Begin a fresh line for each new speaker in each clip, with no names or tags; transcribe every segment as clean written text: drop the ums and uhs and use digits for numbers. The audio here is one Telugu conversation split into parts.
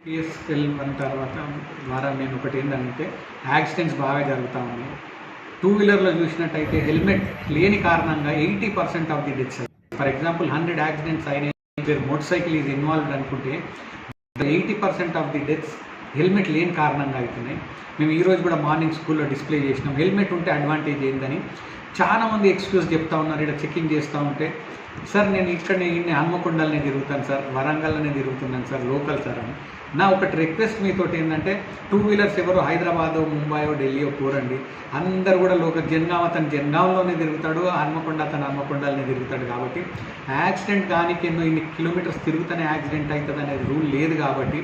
పిఎస్ఎల్ వన్ తర్వాత ద్వారా నేను ఒకటి ఏంటంటే యాక్సిడెంట్స్ బాగా జరుగుతూ ఉన్నాయి. టూ వీలర్లో చూసినట్టయితే హెల్మెట్ లేని కారణంగా 80% of the deaths. For example 100 accidents అయినాయి, మోటార్ సైకిల్ ఈజ్ ఇన్వాల్వ్డ్ అనుకుంటే 80% ఆఫ్ ది డెత్స్ హెల్మెట్ లేని కారణంగా అవుతున్నాయి. మేము ఈరోజు కూడా మార్నింగ్ స్కూల్లో డిస్ప్లే చేసినాం హెల్మెట్ ఉంటే అడ్వాంటేజ్ ఏందని. చాలామంది ఎక్స్క్యూజ్ చెప్తా ఉన్నారు. ఇక్కడ చెకింగ్ చేస్తూ ఉంటే, సార్ నేను ఇక్కడనే హన్మకొండలనే తిరుగుతాను సార్, వరంగల్లోనే తిరుగుతున్నాను సార్, లోకల్ సార్ అని. నా ఒకటి రిక్వెస్ట్ మీతోటి ఏంటంటే, టూ వీలర్స్ ఎవరు హైదరాబాదో ముంబైయో ఢిల్లీయో పోరండి. అందరు కూడా లోకల్ జనగాం అతను జనగాంలోనే తిరుగుతాడు, హన్మకొండ అతను హన్మకొండలనే తిరుగుతాడు. కాబట్టి యాక్సిడెంట్ కానీ ఇన్ని కిలోమీటర్స్ తిరుగుతూనే యాక్సిడెంట్ అవుతుంది అనేది రూల్ లేదు. కాబట్టి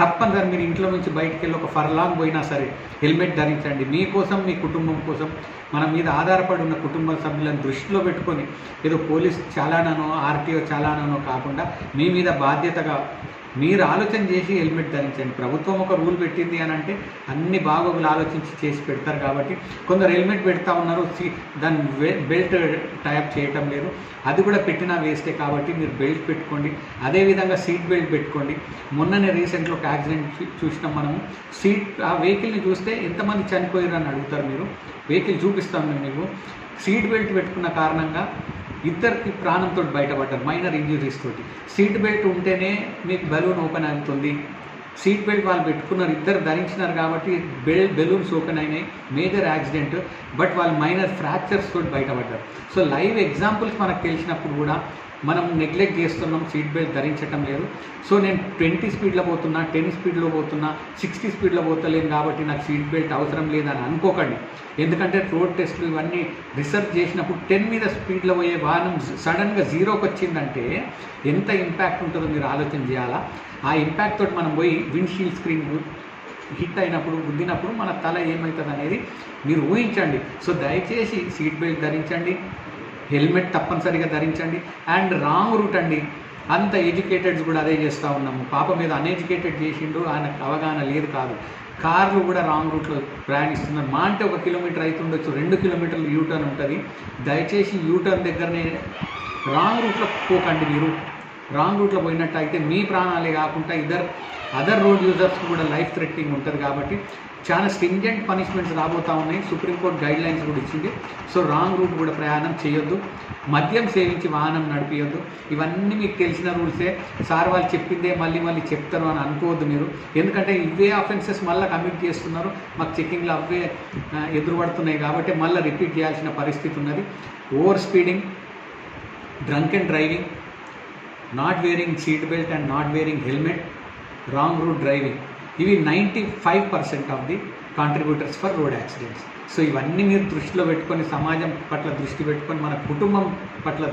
తప్పనిసరి మీరు ఇంట్లో నుంచి బయటికి వెళ్ళి ఒక ఫర్లాంగ్ పోయినా సరే హెల్మెట్ ధరించండి. మీకోసం, మీ కుటుంబం కోసం, మన మీద ఆధారపడి ఉన్న కుటుంబ సభ్యులను దృష్టిలో పెట్టుకొని ఏదో పోలీస్ చాలానో ఆర్టీఓ చాలానో కాకుండా మీ మీద బాధ్యతగా మీరు ఆలోచన చేసి హెల్మెట్ ధరించండి. ప్రభుత్వం ఒక రూల్ పెట్టింది అని అంటే అన్ని బాగోగులు ఆలోచించి చేసి పెడతారు. కాబట్టి కొందరు హెల్మెట్ పెడతా ఉన్నారు, దాన్ని బెల్ట్ టైప్ చేయటం లేదు. అది కూడా పెట్టినా వేస్టే. కాబట్టి మీరు బెల్ట్ పెట్టుకోండి, అదేవిధంగా సీట్ బెల్ట్ పెట్టుకోండి. మొన్ననే రీసెంట్లో ఒక యాక్సిడెంట్ చూసినాం మనము. ఆ వెహికల్ని చూస్తే ఎంతమంది చనిపోయారు అని అడుగుతారు మీరు. వెహికల్ చూపిస్తాం మేము మీకు. సీట్ బెల్ట్ పెట్టుకున్న కారణంగా ఇద్దరికి ప్రాణంతో బయటపడ్డారు, మైనర్ ఇంజురీస్ తోటి. సీట్ బెల్ట్ ఉంటేనే మీకు బెలూన్ ఓపెన్ అవుతుంది. సీట్ బెల్ట్ వాళ్ళు పెట్టుకున్నారు, ఇద్దరు ధరించినారు కాబట్టి బెలూన్స్ ఓపెన్ అయినాయి. మేజర్ యాక్సిడెంట్, బట్ వాళ్ళు మైనర్ ఫ్రాక్చర్స్ తోటి బయటపడ్డారు. సో లైవ్ ఎగ్జాంపుల్స్ మనకు తెలిసినప్పుడు కూడా మనం నెగ్లెక్ట్ చేస్తున్నాం, సీట్ బెల్ట్ ధరించటం లేదు. సో నేను 20 స్పీడ్లో పోతున్నా, 10 స్పీడ్లో పోతున్నా, 60 స్పీడ్లో పోతలేను కాబట్టి నాకు సీట్ బెల్ట్ అవసరం లేదని అనుకోకండి. ఎందుకంటే రోడ్ టెస్ట్లు ఇవన్నీ రీసెర్చ్ చేసినప్పుడు 10 మీద స్పీడ్లో పోయే వాహనం సడన్గా 0కి వచ్చిందంటే ఎంత ఇంపాక్ట్ ఉంటుందో మీరు ఆలోచన చేయాలా. ఆ ఇంపాక్ట్ తోటి మనం పోయి విండ్షీల్డ్ స్క్రీన్ హిట్ అయినప్పుడు, గుద్దినప్పుడు మన తల ఏమవుతుంది అనేది మీరు ఊహించండి. సో దయచేసి సీట్ బెల్ట్ ధరించండి, హెల్మెట్ తప్పనిసరిగా ధరించండి. అండ్ రాంగ్ రూట్ అండి, అంత ఎడ్యుకేటెడ్స్ కూడా అదే చేస్తూ ఉన్నాము. పాప మీద అన్ఎడ్యుకేటెడ్ చేసిండు, ఆయనకు అవగాహన లేదు కాదు. కార్లు కూడా రాంగ్ రూట్లో ప్రయాణిస్తున్నారు. మా అంటే 1 కిలోమీటర్ అవుతుండొచ్చు, 2 కిలోమీటర్లు యూటర్న్ ఉంటుంది. దయచేసి యూటర్న్ దగ్గరనే రాంగ్ రూట్లో పోకండి. మీరు రాంగ్ రూట్లో పోయినట్టు అయితే మీ ప్రాణాలే కాకుండా అదర్ రోడ్ యూజర్స్కి కూడా లైఫ్ థ్రెటనింగ్ ఉంటుంది. కాబట్టి చాలా స్ట్రింజెంట్ పనిష్మెంట్స్ రాబోతూ ఉన్నాయి. సుప్రీంకోర్టు గైడ్ లైన్స్ కూడా ఇచ్చింది. సో రాంగ్ రూట్ కూడా ప్రయాణం చేయొద్దు, మద్యం సేవించి వాహనం నడిపియొద్దు. ఇవన్నీ మీకు తెలిసిన రూల్సే. సార్ వాళ్ళు చెప్పిందే మళ్ళీ చెప్తారు అని అనుకోవద్దు మీరు. ఎందుకంటే ఇవే ఆఫెన్సెస్ మళ్ళీ కమిట్ చేస్తున్నారు, మాకు చెకింగ్లో అవే ఎదురుపడుతున్నాయి. కాబట్టి మళ్ళీ రిపీట్ చేయాల్సిన పరిస్థితి ఉన్నది. Over speeding, drunk and driving, not wearing seat belt and not wearing helmet, wrong route driving, ఇవి 95% of the contributors for road accidents. So ఇవన్నీ మీరు దృష్టిలో పెట్టుకొని, సమాజం పట్ల దృష్టి పెట్టుకొని, మన కుటుంబం పట్ల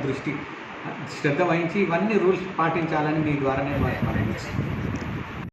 శ్రద్ధ వహించి ఇవన్నీ రూల్స్ పాటించాలని మీ ద్వారా నేను వారికి